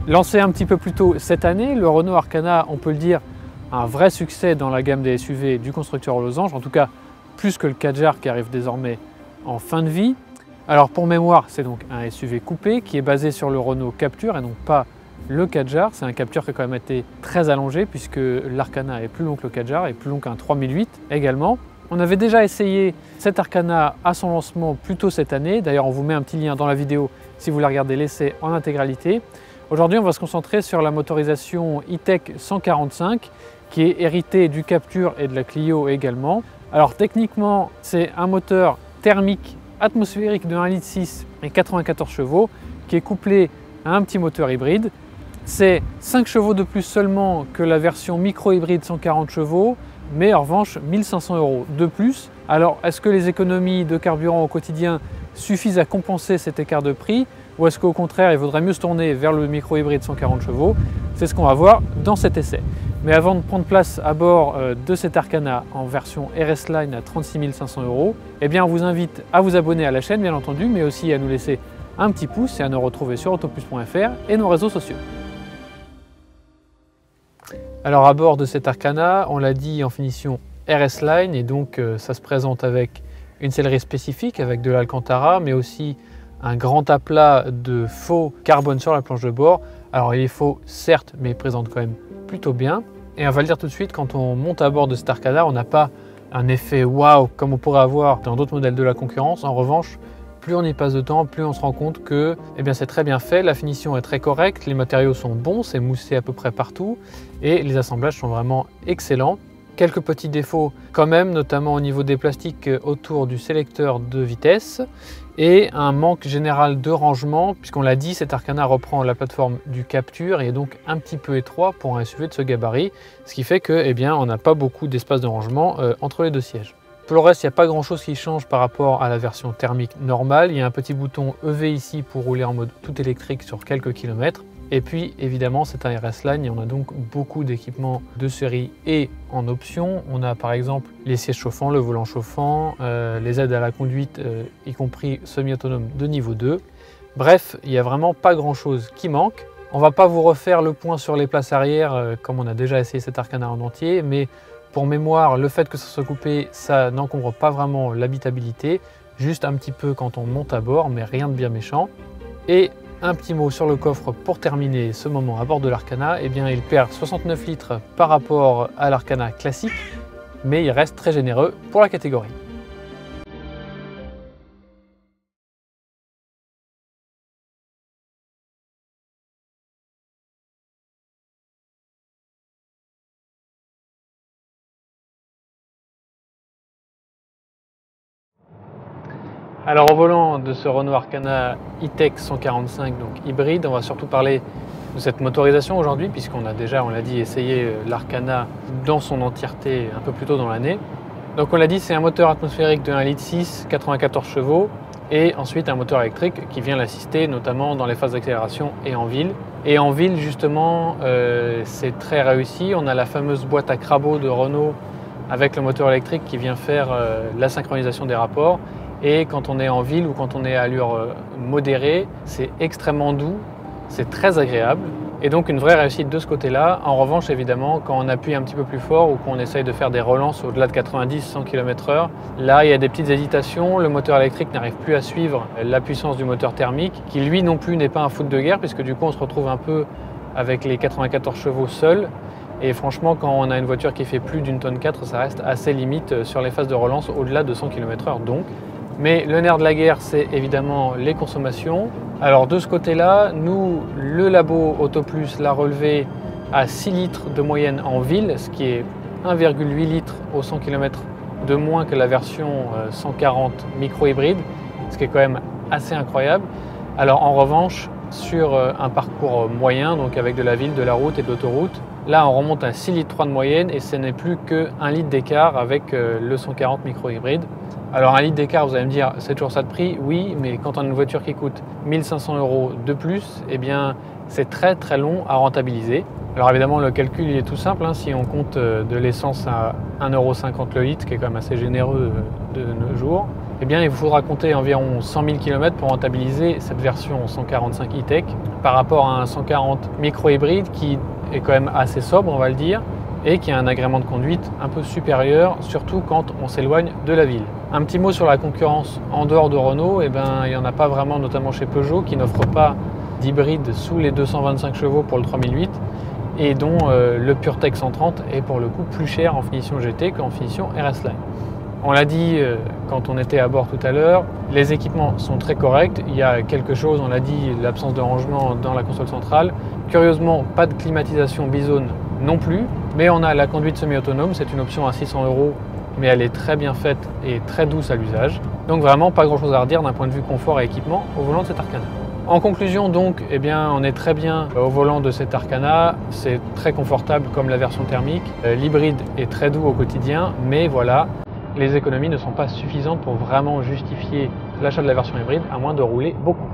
Lancé un petit peu plus tôt cette année, le Renault Arkana, on peut le dire, un vrai succès dans la gamme des SUV du constructeur aux losanges, en tout cas plus que le Kadjar qui arrive désormais en fin de vie. Alors pour mémoire, c'est donc un SUV coupé qui est basé sur le Renault Captur et non pas le Kadjar. C'est un Captur qui a quand même été très allongé puisque l'Arkana est plus long que le Kadjar et plus long qu'un 3008 également. On avait déjà essayé cet Arkana à son lancement plus tôt cette année. D'ailleurs, on vous met un petit lien dans la vidéo si vous voulez regarder l'essai en intégralité. Aujourd'hui, on va se concentrer sur la motorisation E-Tech 145 qui est héritée du Captur et de la Clio également. Alors techniquement, c'est un moteur thermique atmosphérique de 1,6 litre et 94 chevaux qui est couplé à un petit moteur hybride. C'est 5 chevaux de plus seulement que la version micro-hybride 140 chevaux, mais en revanche 1 500 € de plus. Alors est-ce que les économies de carburant au quotidien suffisent à compenser cet écart de prix ou est-ce qu'au contraire il vaudrait mieux se tourner vers le micro-hybride 140 chevaux? C'est ce qu'on va voir dans cet essai. Mais avant de prendre place à bord de cet Arkana en version RS Line à 36 500 €, eh bien on vous invite à vous abonner à la chaîne bien entendu, mais aussi à nous laisser un petit pouce et à nous retrouver sur autoplus.fr et nos réseaux sociaux. Alors à bord de cet Arkana, on l'a dit en finition RS Line et donc ça se présente avec une sellerie spécifique avec de l'Alcantara, mais aussi un grand aplat de faux carbone sur la planche de bord. Alors il est faux certes, mais il présente quand même plutôt bien. Et on va le dire tout de suite, quand on monte à bord de cet Arkana, on n'a pas un effet waouh comme on pourrait avoir dans d'autres modèles de la concurrence. En revanche, plus on y passe de temps, plus on se rend compte que c'est très bien fait, la finition est très correcte, les matériaux sont bons, c'est moussé à peu près partout et les assemblages sont vraiment excellents. Quelques petits défauts quand même, notamment au niveau des plastiques autour du sélecteur de vitesse et un manque général de rangement, puisqu'on l'a dit, cet Arkana reprend la plateforme du Captur et est donc un petit peu étroit pour un SUV de ce gabarit, ce qui fait que on n'a pas beaucoup d'espace de rangement entre les deux sièges. Pour le reste, il n'y a pas grand chose qui change par rapport à la version thermique normale. Il y a un petit bouton EV ici pour rouler en mode tout électrique sur quelques kilomètres. Et puis évidemment c'est un RS Line et on a donc beaucoup d'équipements de série et en option. On a par exemple les sièges chauffants, le volant chauffant, les aides à la conduite y compris semi-autonome de niveau 2. Bref, il n'y a vraiment pas grand chose qui manque. On ne va pas vous refaire le point sur les places arrière comme on a déjà essayé cet Arkana en entier, mais pour mémoire, le fait que ça soit coupé, ça n'encombre pas vraiment l'habitabilité, juste un petit peu quand on monte à bord, mais rien de bien méchant. Et un petit mot sur le coffre pour terminer ce moment à bord de l'Arkana. Il perd 69 litres par rapport à l'Arkana classique, mais il reste très généreux pour la catégorie. Alors au volant de ce Renault Arkana E-Tech 145, donc hybride, on va surtout parler de cette motorisation aujourd'hui, puisqu'on a déjà, on l'a dit, essayé l'Arkana dans son entièreté un peu plus tôt dans l'année. Donc on l'a dit, c'est un moteur atmosphérique de 1,6 litre, 94 chevaux, et ensuite un moteur électrique qui vient l'assister, notamment dans les phases d'accélération et en ville. Et en ville, justement, c'est très réussi. On a la fameuse boîte à crabot de Renault avec le moteur électrique qui vient faire la synchronisation des rapports. Et quand on est en ville ou quand on est à allure modérée, c'est extrêmement doux, c'est très agréable. Et donc une vraie réussite de ce côté-là. En revanche, évidemment, quand on appuie un petit peu plus fort ou qu'on essaye de faire des relances au-delà de 90-100 km/h, là, il y a des petites hésitations. Le moteur électrique n'arrive plus à suivre la puissance du moteur thermique, qui lui non plus n'est pas un foot de guerre, puisque du coup, on se retrouve un peu avec les 94 chevaux seuls. Et franchement, quand on a une voiture qui fait plus d'une tonne 4, ça reste assez limite sur les phases de relance au-delà de 100 km/h donc. Mais le nerf de la guerre, c'est évidemment les consommations. Alors de ce côté-là, nous, le labo Autoplus l'a relevé à 6 litres de moyenne en ville, ce qui est 1,8 litre au 100 km de moins que la version 140 micro-hybride, ce qui est quand même assez incroyable. Alors en revanche, sur un parcours moyen, donc avec de la ville, de la route et de l'autoroute, là on remonte à 6 litres 3 de moyenne et ce n'est plus que 1 litre d'écart avec le 140 micro-hybride. Alors 1 litre d'écart, vous allez me dire, c'est toujours ça de prix? Oui, mais quand on a une voiture qui coûte 1 500 € de plus, c'est très très long à rentabiliser. Alors évidemment, le calcul il est tout simple, si on compte de l'essence à 1,50 € le litre, qui est quand même assez généreux de nos jours, eh bien, il vous faudra compter environ 100 000 km pour rentabiliser cette version 145 e-Tech par rapport à un 140 micro-hybride qui est quand même assez sobre, on va le dire, et qui a un agrément de conduite un peu supérieur, surtout quand on s'éloigne de la ville. Un petit mot sur la concurrence en dehors de Renault, il n'y en a pas vraiment, notamment chez Peugeot, qui n'offre pas d'hybride sous les 225 chevaux pour le 3008 et dont le PureTech 130 est pour le coup plus cher en finition GT qu'en finition RS Line. On l'a dit quand on était à bord tout à l'heure, les équipements sont très corrects. Il y a quelque chose, on l'a dit, l'absence de rangement dans la console centrale. Curieusement, pas de climatisation bizone non plus, mais on a la conduite semi-autonome, c'est une option à 600 €, mais elle est très bien faite et très douce à l'usage. Donc vraiment pas grand chose à redire d'un point de vue confort et équipement au volant de cette Arkana. En conclusion donc, eh bien, on est très bien au volant de cette Arkana, c'est très confortable comme la version thermique. L'hybride est très doux au quotidien, mais voilà, les économies ne sont pas suffisantes pour vraiment justifier l'achat de la version hybride, à moins de rouler beaucoup.